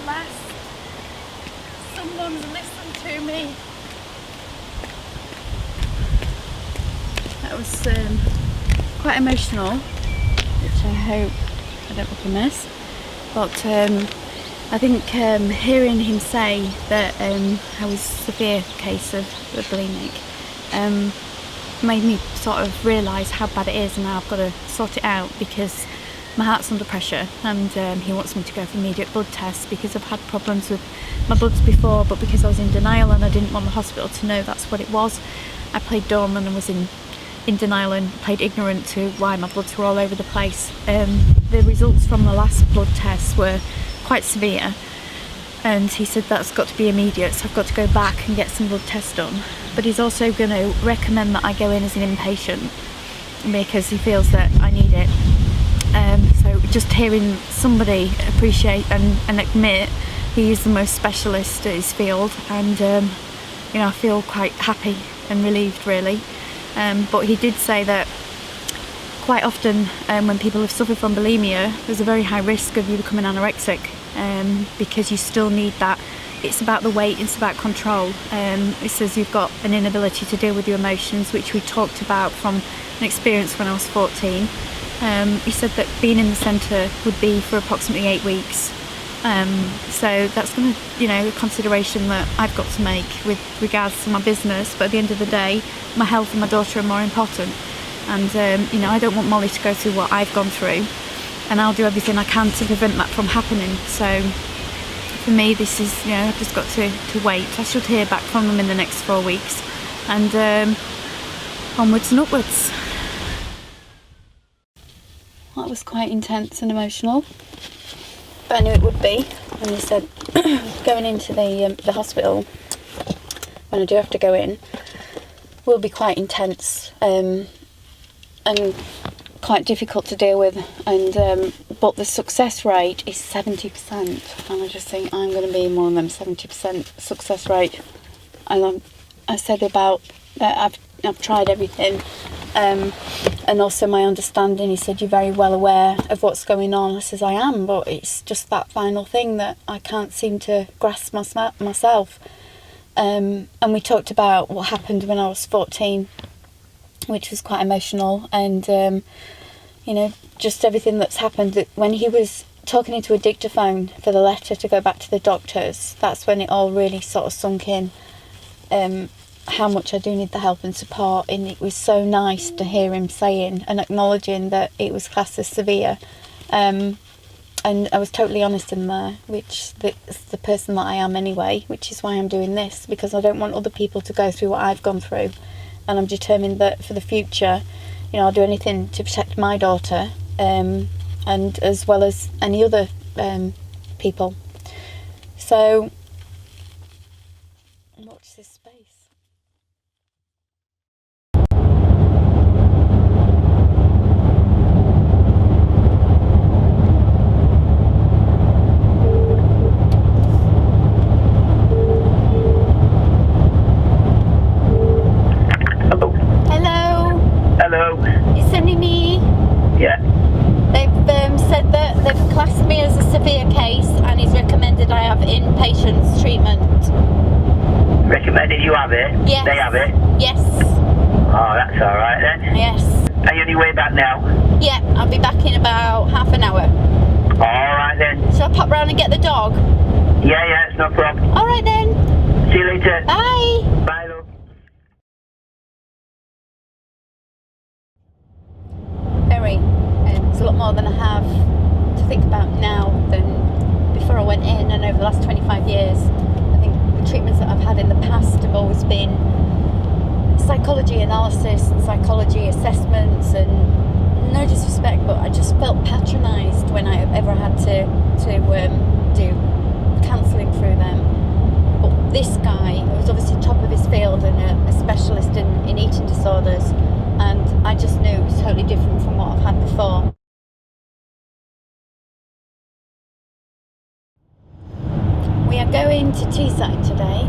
last someone's listened to me. That was quite emotional, which I hope I don't look a mess. But I think hearing him say that how his severe case of bulimic made me sort of realise how bad it is, and now I've got to sort it out because my heart's under pressure, and he wants me to go for immediate blood tests because I've had problems with my bloods before, but because I was in denial and I didn't want the hospital to know that's what it was, I played dumb and was in denial and played ignorant to why my bloods were all over the place. The results from the last blood tests were quite severe, and he said that's got to be immediate, so I've got to go back and get some blood tests done. But he's also going to recommend that I go in as an inpatient because he feels that I need it. So just hearing somebody appreciate and admit he is the most specialist at his field, and I feel quite happy and relieved really. But he did say that quite often when people have suffered from bulimia, there's a very high risk of you becoming anorexic because you still need that. It's about the weight, it's about control. It says you've got an inability to deal with your emotions, which we talked about from an experience when I was 14. He said that being in the centre would be for approximately 8 weeks. So that's going to, a consideration that I've got to make with regards to my business. But at the end of the day, my health and my daughter are more important. And, I don't want Molly to go through what I've gone through. And I'll do everything I can to prevent that from happening. So for me, this is, I've just got to wait. I should hear back from them in the next 4 weeks. And onwards and upwards. That was quite intense and emotional. But I knew it would be. And he said going into the hospital, when I do have to go in, will be quite intense and quite difficult to deal with. And but the success rate is 70%, and I just think I'm going to be one of them 70% success rate. And I said about that I've tried everything. And also my understanding, he said, you're very well aware of what's going on. I says, I am, but it's just that final thing that I can't seem to grasp myself. And we talked about what happened when I was 14, which was quite emotional. And, just everything that's happened. When he was talking into a dictaphone for the letter to go back to the doctors, that's when it all really sort of sunk in. How much I do need the help and support, and it was so nice to hear him saying and acknowledging that it was classed as severe, and I was totally honest in there, which is the person that I am anyway, which is why I'm doing this, because I don't want other people to go through what I've gone through, and I'm determined that for the future, I'll do anything to protect my daughter, and as well as any other people. So watch this space. Hello. It's only me. Yeah. They've said that they've classed me as a severe case, and he's recommended I have inpatient treatment. Recommended you have it? Yes. They have it? Yes. Oh, that's alright then. Yes. Are you on your way back now? Yeah, I'll be back in about half an hour. Alright then. Shall I pop round and get the dog? Yeah, it's no problem. Alright then. See you later. Bye. Bye, love. It's a lot more than I have to think about now than before I went in, and over the last 25 years. I think the treatments that I've had in the past have always been psychology analysis and psychology assessments, and no disrespect, but I just felt patronised when I ever had to do counselling through them. But this guy was obviously top of his field and a specialist in eating disorders, and I just knew it was totally different from what I've had before. We are going to Teesside today.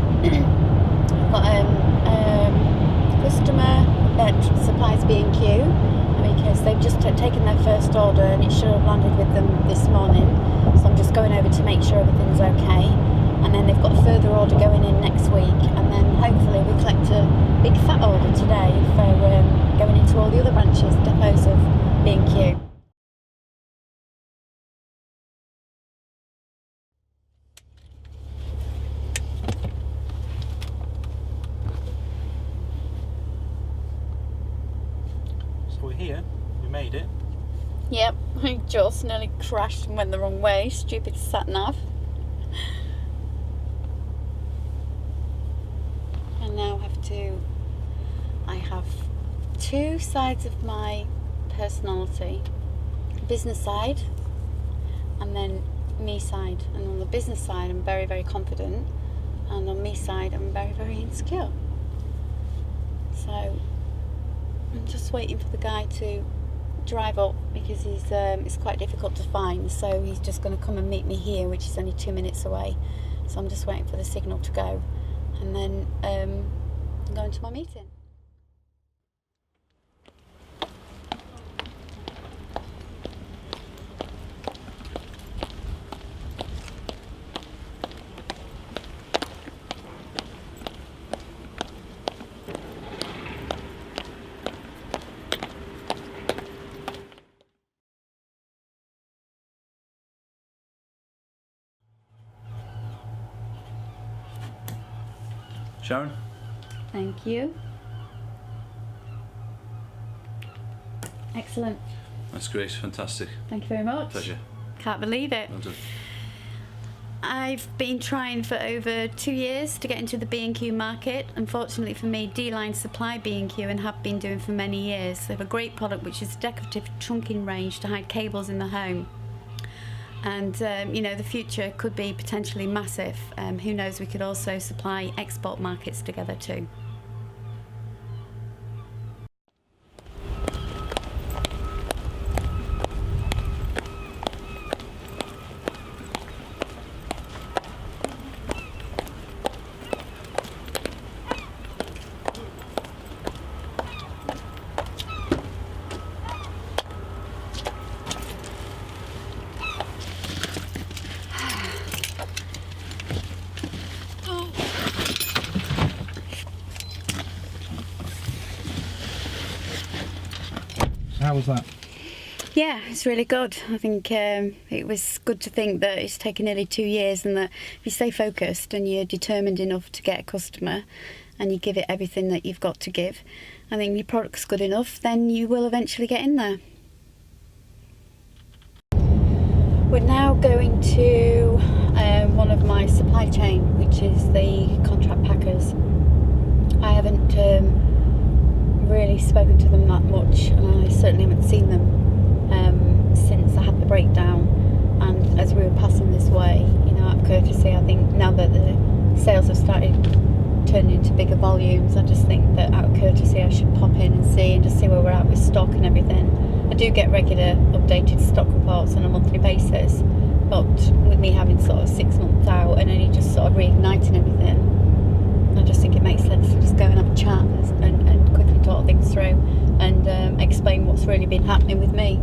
I've got a customer that supplies B&Q, and we because they've just taken their first order and it should have landed with them this morning. So I'm just going over to make sure everything's okay. And then they've got a further order going in next week, and then hopefully we collect a big fat order today for going into all the other branches, depots of B&Q. So we're here, we made it. Yep, I just nearly crashed and went the wrong way. Stupid sat nav. And now I have two sides of my personality. Business side and then me side. And on the business side I'm very, very confident, and on me side I'm very, very insecure. So I'm just waiting for the guy to drive up because it's quite difficult to find, so he's just going to come and meet me here, which is only 2 minutes away. So I'm just waiting for the signal to go, and then I'm going to my meeting. Sharon? Thank you. Excellent. That's great, fantastic. Thank you very much. Pleasure. Can't believe it. Well done. I've been trying for over 2 years to get into the B&Q market. Unfortunately for me, D-Line supply B&Q and have been doing for many years. They have a great product which is a decorative trunking range to hide cables in the home. And you know, the future could be potentially massive. Who knows, we could also supply export markets together too. How was that? Yeah, it's really good. I think it was good to think that it's taken nearly 2 years, and that if you stay focused and you're determined enough to get a customer and you give it everything that you've got to give, I think your product's good enough, then you will eventually get in there. We're now going to one of my supply chain, which is the contract packers. I haven't really spoken to them that much, and I certainly haven't seen them since I had the breakdown. And as we were passing this way, you know, out of courtesy, I think now that the sales have started turning into bigger volumes, I just think that out of courtesy I should pop in and just see where we're at with stock and everything. I do get regular updated stock reports on a monthly basis, but with me having sort of 6 months out and only just sort of reigniting everything, I just think it makes sense to just go and have a chat and quickly talk things through and explain what's really been happening with me.